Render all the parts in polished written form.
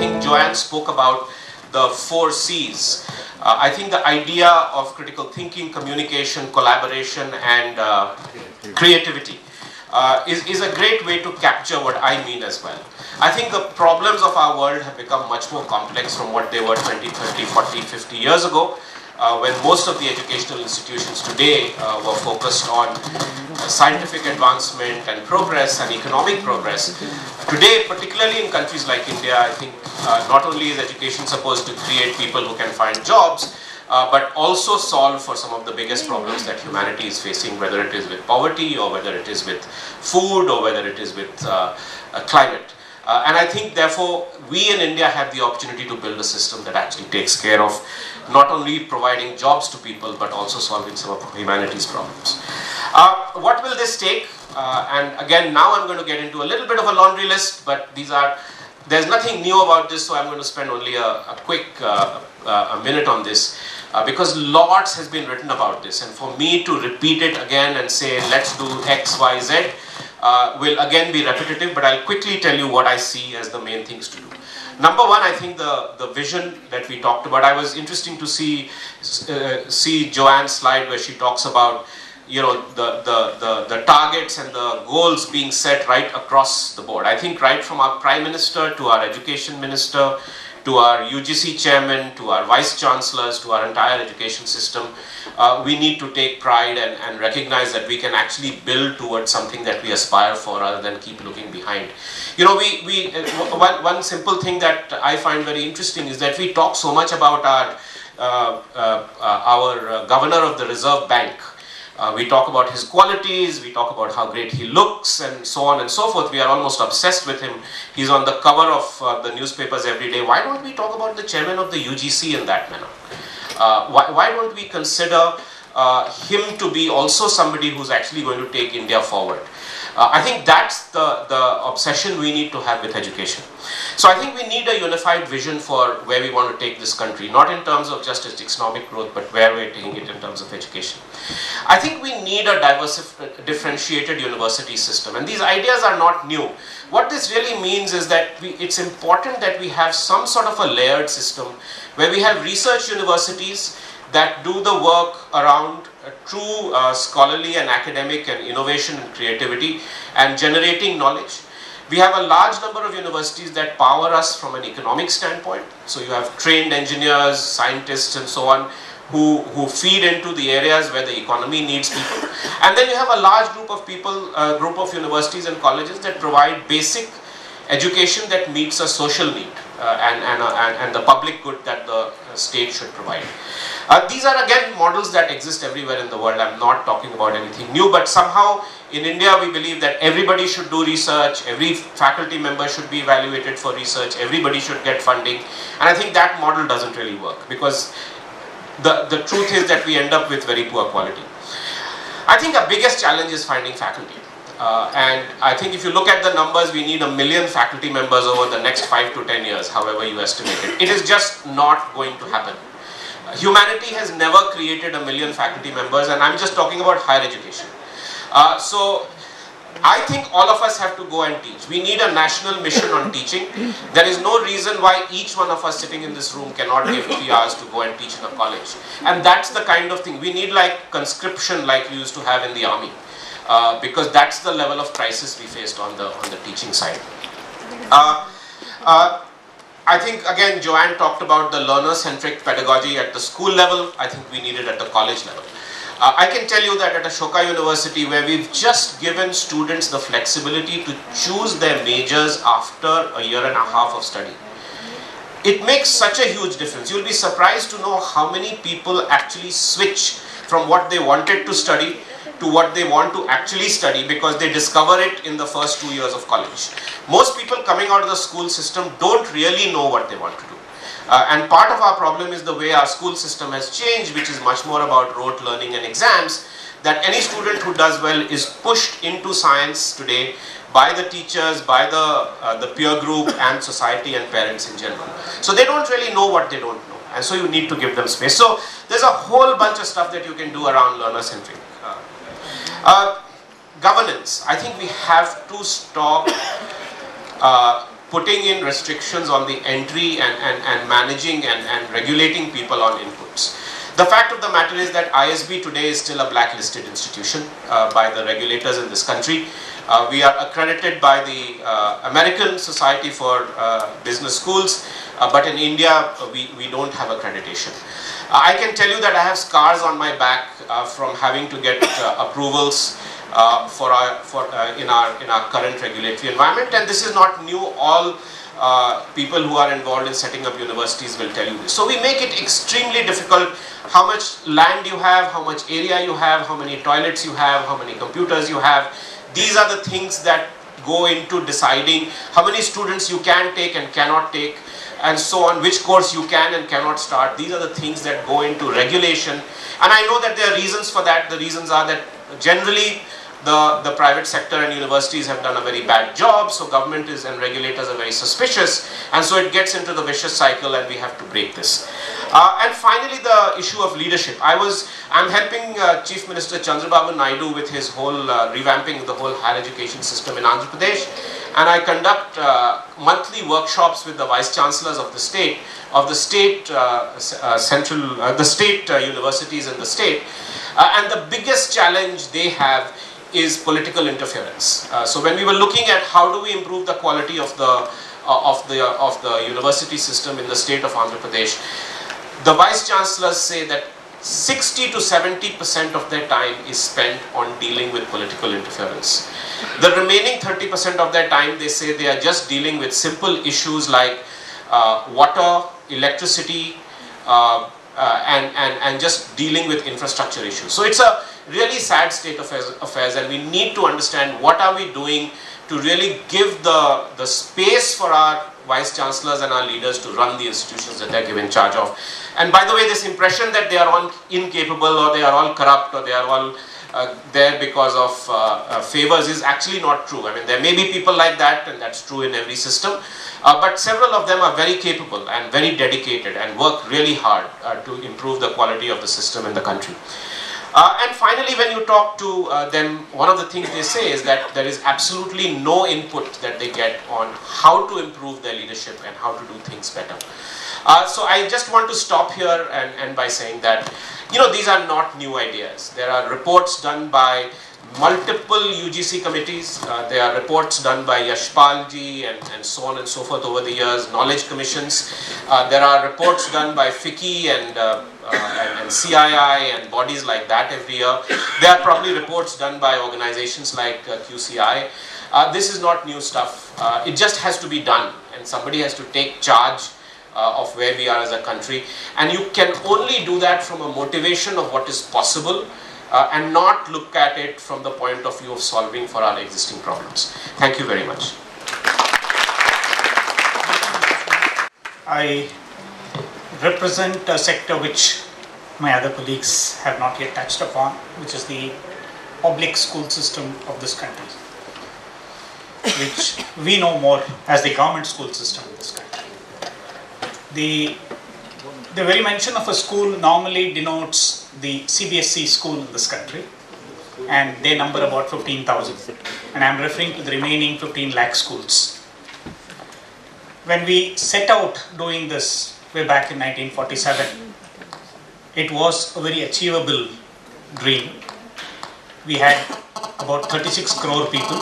think Joanne spoke about the 4 C's. I think the idea of critical thinking, communication, collaboration, and creativity is a great way to capture what I mean as well. I think the problems of our world have become much more complex from what they were 20, 30, 40, 50 years ago, when most of the educational institutions today were focused on scientific advancement and progress and economic progress. Today, particularly in countries like India, I think not only is education supposed to create people who can find jobs, but also solve for some of the biggest problems that humanity is facing, whether it is with poverty or whether it is with food or whether it is with climate. And I think, therefore, we in India have the opportunity to build a system that actually takes care of not only providing jobs to people, but also solving some of humanity's problems. What will this take? And again, now I'm going to get into a little bit of a laundry list, but there's nothing new about this, so I'm going to spend only a quick a minute on this, because lots has been written about this, and for me to repeat it again and say, let's do X, Y, Z, will again be repetitive, but I'll quickly tell you what I see as the main things to do. Number one, I think the vision that we talked about. I was interesting to see Joanne's slide where she talks about, you know, the targets and the goals being set right across the board. I think right from our Prime Minister to our Education Minister to our UGC Chairman to our Vice Chancellors to our entire education system, we need to take pride and recognize that we can actually build towards something that we aspire for rather than keep looking behind. You know, one simple thing that I find very interesting is that we talk so much about our Governor of the Reserve Bank. We talk about his qualities, we talk about how great he looks, and so on and so forth. We are almost obsessed with him. He's on the cover of the newspapers every day. Why don't we talk about the chairman of the UGC in that manner? Why don't we consider him to be also somebody who's actually going to take India forward? I think that's the obsession we need to have with education. So I think we need a unified vision for where we want to take this country, not in terms of just its economic growth, but where we're taking it in terms of education. I think we need a differentiated university system, and these ideas are not new. What this really means is that it's important that we have some sort of a layered system where we have research universities that do the work around true scholarly and academic and innovation and creativity and generating knowledge. We have a large number of universities that power us from an economic standpoint. So you have trained engineers, scientists, and so on who feed into the areas where the economy needs people. And then you have a large group of people, group of universities and colleges that provide basic education that meets a social need and the public good that the state should provide. These are again models that exist everywhere in the world. I'm not talking about anything new, but somehow in India we believe that everybody should do research, every faculty member should be evaluated for research, everybody should get funding, and I think that model doesn't really work, because the truth is that we end up with very poor quality. I think our biggest challenge is finding faculty. And I think if you look at the numbers, we need 1 million faculty members over the next 5 to 10 years, however you estimate it. It is just not going to happen. Humanity has never created 1 million faculty members, and I'm just talking about higher education. So I think all of us have to go and teach. We need a national mission on teaching. There is no reason why each one of us sitting in this room cannot give 3 hours to go and teach in a college. And that's the kind of thing. We need like conscription like we used to have in the army. Because that's the level of crisis we faced on the teaching side. I think again Joanne talked about the learner-centric pedagogy at the school level. I think we need it at the college level. I can tell you that at Ashoka University, where we've just given students the flexibility to choose their majors after 1.5 years of study, it makes such a huge difference. You'll be surprised to know how many people actually switch from what they wanted to study to what they want to actually study because they discover it in the first 2 years of college. Most people coming out of the school system don't really know what they want to do. And part of our problem is the way our school system has changed, which is much more about rote learning and exams, that any student who does well is pushed into science today by the teachers, by the peer group and society and parents in general. So they don't really know what they don't know, and so you need to give them space. So there's a whole bunch of stuff that you can do around learner-centric. Governance. I think we have to stop putting in restrictions on the entry and managing and regulating people on inputs. The fact of the matter is that ISB today is still a blacklisted institution by the regulators in this country. We are accredited by the American Society for Business Schools, but in India we don't have accreditation. I can tell you that I have scars on my back from having to get approvals in our current regulatory environment, and this is not new. All people who are involved in setting up universities will tell you this. So we make it extremely difficult. How much land you have, how much area you have, how many toilets you have, how many computers you have. These are the things that go into deciding how many students you can take and cannot take, and so on, which course you can and cannot start. These are the things that go into regulation. And I know that there are reasons for that. The reasons are that generally the private sector and universities have done a very bad job, so government and regulators are very suspicious, and so it gets into the vicious cycle, and we have to break this. And finally, the issue of leadership. I'm helping Chief Minister Chandrababu Naidu with his whole revamping the whole higher education system in Andhra Pradesh, and I conduct monthly workshops with the vice chancellors of the state universities in the state, and the biggest challenge they have is political interference. So when we were looking at how do we improve the quality of the university system in the state of Andhra Pradesh, the vice chancellors say that 60 to 70% of their time is spent on dealing with political interference. The remaining 30% of their time, they say, they are just dealing with simple issues like water, electricity, and just dealing with infrastructure issues. So it's a really sad state of affairs, and we need to understand what are we doing to really give the space for our vice chancellors and our leaders to run the institutions that they're given charge of. And by the way, this impression that they are all incapable, or they are all corrupt, or they are all there because of favors is actually not true. I mean, there may be people like that, and that's true in every system, but several of them are very capable and very dedicated and work really hard to improve the quality of the system in the country. And finally, when you talk to them, one of the things they say is that there is absolutely no input that they get on how to improve their leadership and how to do things better. So I just want to stop here and by saying that, these are not new ideas. There are reports done by multiple UGC committees. There are reports done by Yashpal ji and so on and so forth over the years, knowledge commissions. There are reports done by FICCI and CII and bodies like that every year. There are probably reports done by organizations like QCI. This is not new stuff. It just has to be done, and somebody has to take charge of where we are as a country. And you can only do that from a motivation of what is possible, and not look at it from the point of view of solving for our existing problems. Thank you very much. I represent a sector which my other colleagues have not yet touched upon, which is the public school system of this country, which we know more as the government school system of this country. The very mention of a school normally denotes the CBSE school in this country, and they number about 15,000, and I am referring to the remaining 15 lakh schools. When we set out doing this way back in 1947, it was a very achievable dream. We had about 36 crore people,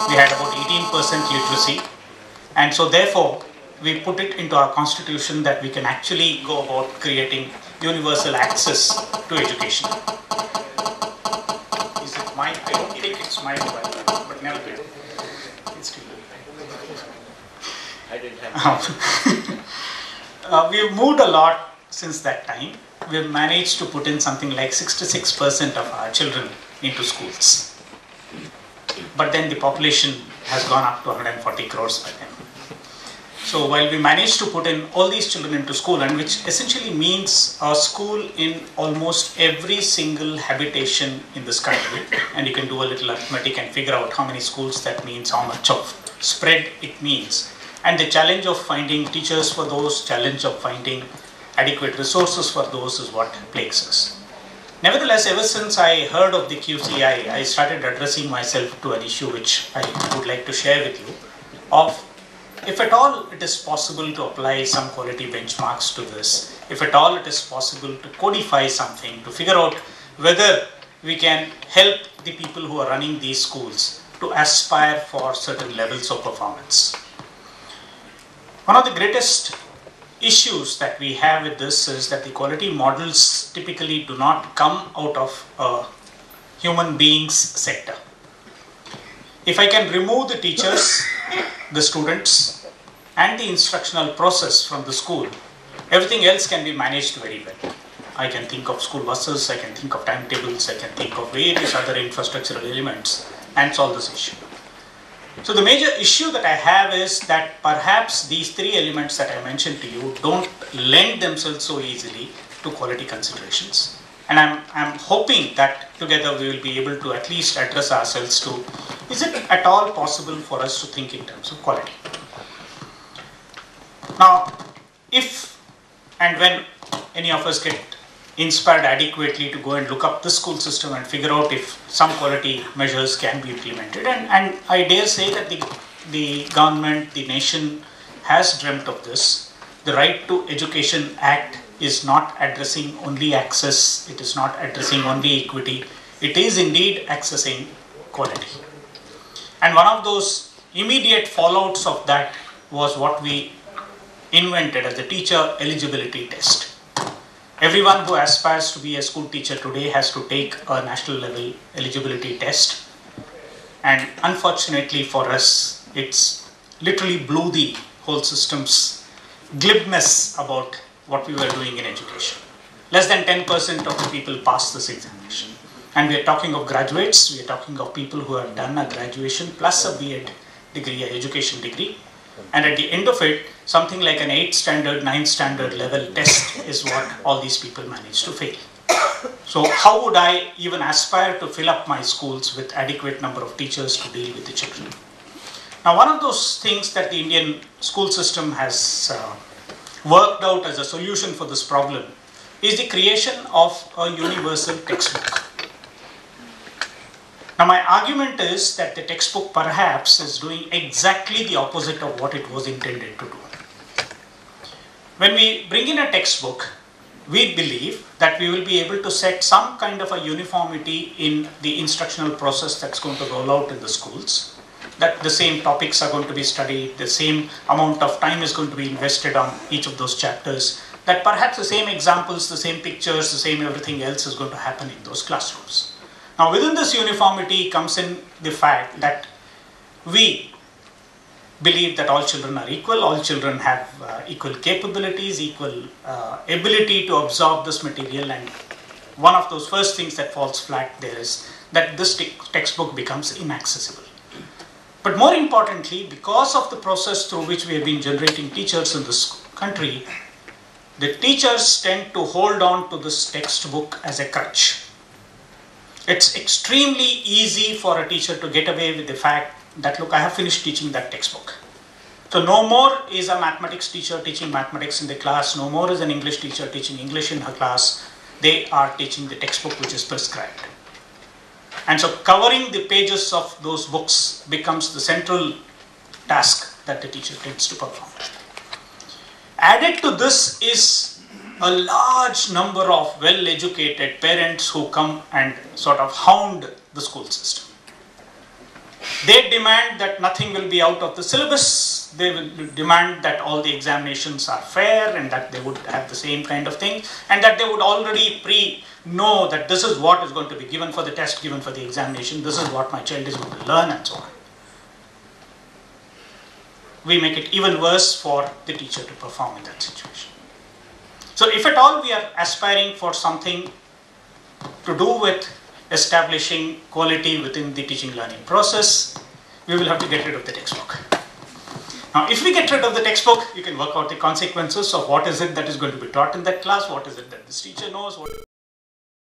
we had about 18% literacy, and so therefore we put it into our constitution that we can actually go about creating universal access to education. Is it mine? I don't think it's mine, but never mind. It's still I didn't have we've moved a lot since that time. We've managed to put in something like 66% of our children into schools. But then the population has gone up to 140 crores by then. So while we managed to put in all these children into school, and which essentially means a school in almost every single habitation in this country, and you can do a little arithmetic and figure out how many schools that means, how much of spread it means. And the challenge of finding teachers for those, challenge of finding adequate resources for those is what plagues us. Nevertheless, ever since I heard of the QCI, I started addressing myself to an issue which I would like to share with you, of if at all it is possible to apply some quality benchmarks to this, if at all it is possible to codify something, to figure out whether we can help the people who are running these schools to aspire for certain levels of performance. One of the greatest issues that we have with this is that the quality models typically do not come out of a human beings sector. If I can remove the teachers, the students, and the instructional process from the school, everything else can be managed very well. I can think of school buses, I can think of timetables, I can think of various other infrastructural elements and solve this issue. So the major issue that I have is that perhaps these three elements that I mentioned to you don't lend themselves so easily to quality considerations. And I'm hoping that together we will be able to at least address ourselves to, is it at all possible for us to think in terms of quality? Now, if and when any of us get inspired adequately to go and look up the school system and figure out if some quality measures can be implemented, and I dare say that the government, the nation has dreamt of this. The Right to Education Act is not addressing only access, it is not addressing only equity, it is indeed accessing quality. And one of those immediate fallouts of that was what we invented as the teacher eligibility test. Everyone who aspires to be a school teacher today has to take a national level eligibility test. And unfortunately for us, it's literally blew the whole system's glibness about what we were doing in education. Less than 10% of the people pass this examination. And we are talking of graduates, we are talking of people who have done a graduation plus a B.Ed degree, an education degree. And at the end of it, something like an 8th standard, 9th standard level test is what all these people manage to fail. So how would I even aspire to fill up my schools with adequate number of teachers to deal with the children? Now, one of those things that the Indian school system has worked out as a solution for this problem is the creation of a universal textbook. Now, my argument is that the textbook perhaps is doing exactly the opposite of what it was intended to do. When we bring in a textbook, we believe that we will be able to set some kind of a uniformity in the instructional process that's going to roll out in the schools, that the same topics are going to be studied, the same amount of time is going to be invested on each of those chapters, that perhaps the same examples, the same pictures, the same everything else is going to happen in those classrooms. Now, within this uniformity comes in the fact that we believe that all children are equal, all children have equal capabilities, equal ability to absorb this material, and one of those first things that falls flat there is that this textbook becomes inaccessible. But more importantly, because of the process through which we have been generating teachers in this country, the teachers tend to hold on to this textbook as a crutch. It's extremely easy for a teacher to get away with the fact that, look, I have finished teaching that textbook. So no more is a mathematics teacher teaching mathematics in the class, no more is an English teacher teaching English in her class. They are teaching the textbook which is prescribed. And so covering the pages of those books becomes the central task that the teacher tends to perform. Added to this is a large number of well-educated parents who come and sort of hound the school system. They demand that nothing will be out of the syllabus. They will demand that all the examinations are fair and that they would have the same kind of thing and that they would already know that this is what is going to be given for the test, given for the examination, this is what my child is going to learn and so on. We make it even worse for the teacher to perform in that situation. So if at all we are aspiring for something to do with establishing quality within the teaching learning process, we will have to get rid of the textbook. Now, if we get rid of the textbook, you can work out the consequences of what is it that is going to be taught in that class, what is it that this teacher knows, what